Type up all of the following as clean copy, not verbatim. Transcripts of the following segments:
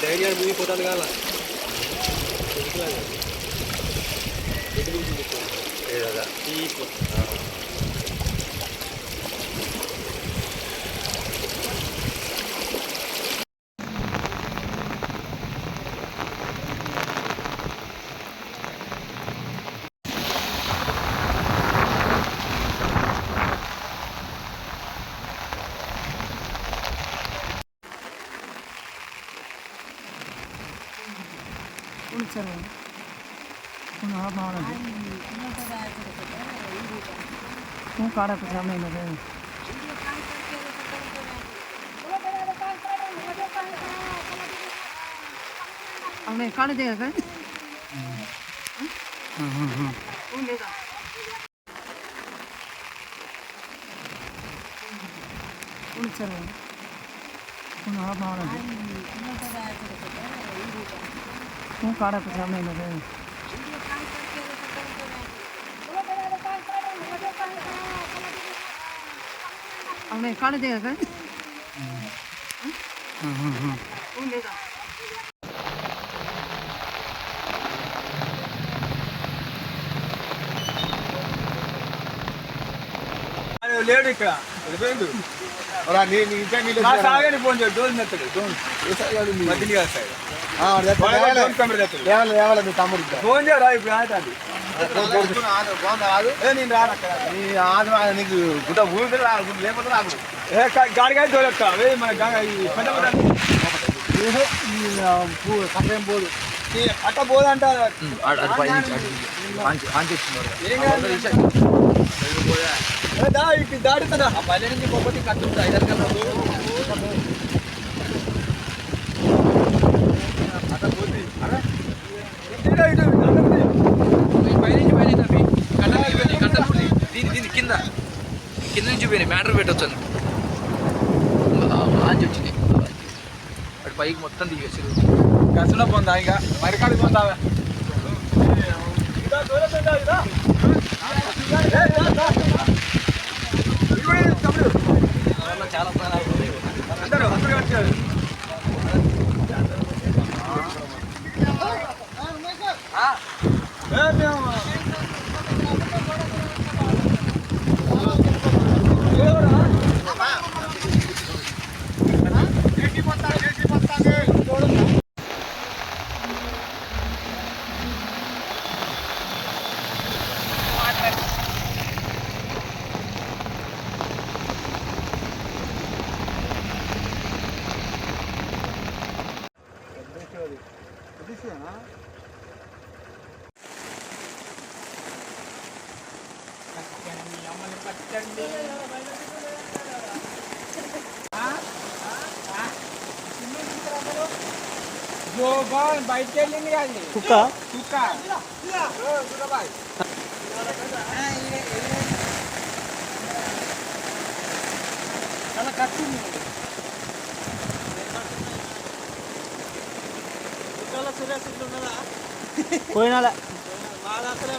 ధైర్యాలు మునిగిపోతాను కాల काढा समय काढ दे काय काढा समय काढ दे काय లేడు ఇక్కడ సాగని ఫోన్ చేయాలి డోన్ మెత్తడు డోన్ మధ్యలో కాస్తాయి తమ్ముడు ఫోన్ చేయరా ఇప్పుడు ఆటండి నేను రాను నీకు గుట్ట ఊరికి లేకపోతే రాదు గాడికాయ తోలెక్క మన కట్టేం పోదు అట్ట పోదంట దాడుతుందా పల్లె నుంచి పోతే కట్టుంటా 5 గంటలకు దీని కింద నుంచి పోయినాయి మ్యాటర్ పెట్టవచ్చు ఆంచి వచ్చింది అటు పైకి మొత్తం దిగేసి గసలో పొందా ఇక మరికాడికి పొందావా చాలా అందరూ వచ్చారు బయటకి వెళ్ళింది కాదు కుక్క కుక్క చాలా కట్టింది కుక్కల సురేష్ ఉన్నదా పోయినా మా దాసరే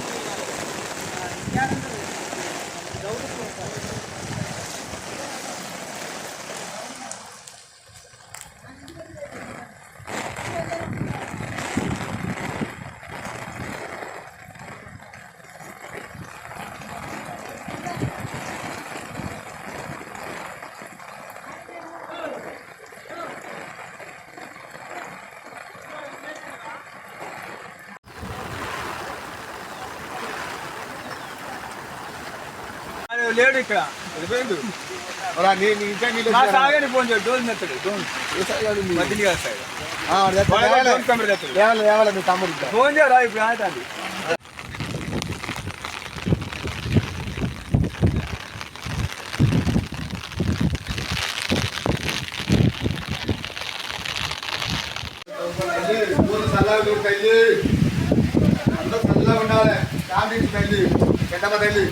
లేడు ఇక్కడ సాగని ఫోన్ చేయాలి డోన్ మెత్తడు డోన్ మధ్యలో కాస్తాయి తమ్ముడు ఫోన్ చేయరా ఇప్పుడు ఆటండి తల్లి అందరూ చల్లగా ఉండాలి తల్లి పెద్దమ్మ తల్లి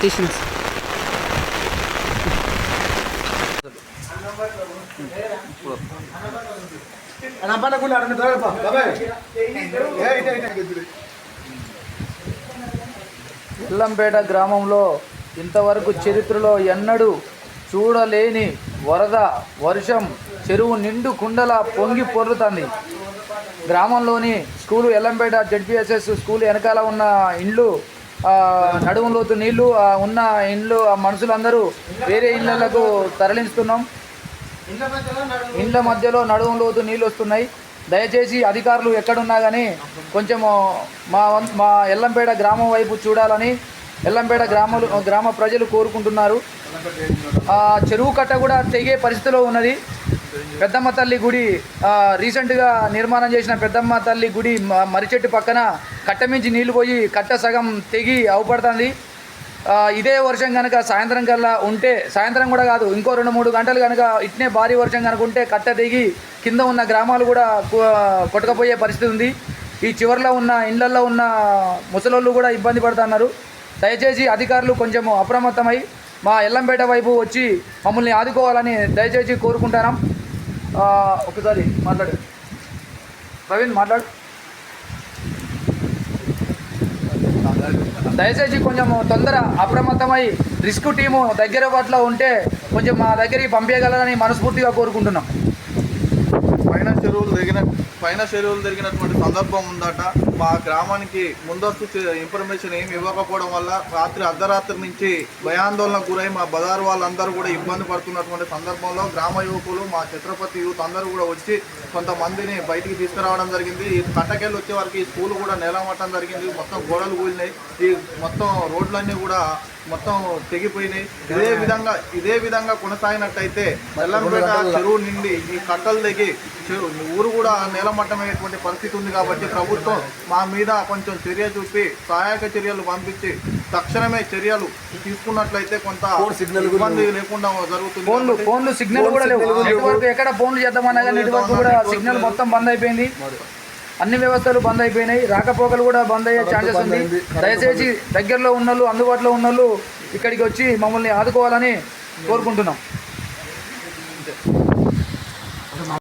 తీసిన ఎల్లంపేట గ్రామంలో ఇంతవరకు చరిత్రలో ఎన్నడూ చూడలేని వరద వర్షం చెరువు నిండు కుండల పొంగి పొర్లుతుంది. గ్రామంలోని స్కూలు ఎల్లంపేట జెడ్పీఎస్ఎస్ స్కూల్ వెనకాల ఉన్న ఇండ్లు నడుములోతు నీళ్లు ఉన్న ఇండ్లు మనుషులందరూ వేరే ఇళ్లకు తరలిస్తున్నాం. ఇండ్ల మధ్యలో నడుములోతు నీళ్ళు వస్తున్నాయి. దయచేసి అధికారులు ఎక్కడున్నా కానీ కొంచెము మా ఎల్లంపేట గ్రామం వైపు చూడాలని ఎల్లంపేట గ్రామ ప్రజలు కోరుకుంటున్నారు. చెరువు కట్ట కూడా తెగే పరిస్థితిలో ఉన్నది. పెద్దమ్మ తల్లి గుడి రీసెంట్గా నిర్మాణం చేసిన పెద్దమ్మ తల్లి గుడి మరిచెట్టు పక్కన కట్ట మించి నీళ్లు పోయి కట్ట సగం తెగి అవుపడుతుంది. ఇదే వర్షం కనుక సాయంత్రం కల్లా ఉంటే, సాయంత్రం కూడా కాదు ఇంకో 2-3 గంటలు కనుక ఇట్నే భారీ వర్షం కనుక ఉంటే కట్ట తెగి కింద ఉన్న గ్రామాలు కూడా కొట్టుకపోయే పరిస్థితి ఉంది. ఈ చివరిలో ఉన్న ఇళ్లల్లో ఉన్న ముసలోళ్ళు కూడా ఇబ్బంది పడుతున్నారు. దయచేసి అధికారులు కొంచెం అప్రమత్తమై మా ఎల్లంపేట వైపు వచ్చి మమ్మల్ని ఆదుకోవాలని దయచేసి కోరుకుంటున్నాం. ఒకసారి మాట్లాడు ప్రవీణ్, మాట్లాడు. దయచేసి కొంచెం తొందర అప్రమత్తమై రిస్క్ టీము దగ్గర పట్ల ఉంటే కొంచెం మా దగ్గరికి పంపించగలరని మనస్ఫూర్తిగా కోరుకుంటున్నాం. పైన చెరువులు జరిగినటువంటి సందర్భం ఉందట. మా గ్రామానికి ముందస్తు ఇన్ఫర్మేషన్ ఏమి ఇవ్వకపోవడం వల్ల రాత్రి అర్ధరాత్రి నుంచి భయాందోళనకు గురై మా బజారు వాళ్ళందరూ కూడా ఇబ్బంది పడుతున్నటువంటి సందర్భంలో గ్రామ యువకులు మా ఛత్రపతి యూత్ అందరూ కూడా వచ్చి కొంతమందిని బయటికి తీసుకురావడం జరిగింది. ఈ కట్టకెళ్ళి వచ్చే వారికి ఈ స్కూల్ కూడా నేలమట్టడం జరిగింది. మొత్తం గోడలు కూలినాయి. ఈ మొత్తం రోడ్లన్నీ కూడా మొత్తం తెగిపోయినాయి. ఇదే విధంగా కొనసాగినట్టయితే ఎల్లంపేట చెరువు నిండి ఈ కట్టలు తెగి ఊరు కూడా నేలమట్టమైనటువంటి పరిస్థితి ఉంది. కాబట్టి ప్రభుత్వం మా మీద కొంచెం చర్య చూపి సహాయక చర్యలు పంపించి తక్షణమే చర్యలు తీసుకున్నట్లయితే కొంత ఇబ్బంది లేకుండా జరుగుతుంది. ఫోన్లు సిగ్నల్ కూడా లేవు. నెట్వర్క్ ఎక్కడ ఫోన్లు చేద్దామన్నా కానీ నెట్వర్క్ కూడా సిగ్నల్ మొత్తం బంద్ అయిపోయింది. అన్ని వ్యవస్థలు బంద్ అయిపోయినాయి. రాకపోకలు కూడా బంద్ అయ్యే ఛాన్సెస్ ఉంది. దయచేసి దగ్గరలో ఉన్నోళ్ళు, అందుబాటులో ఉన్నోళ్ళు ఇక్కడికి వచ్చి మమ్మల్ని ఆదుకోవాలని కోరుకుంటున్నాం.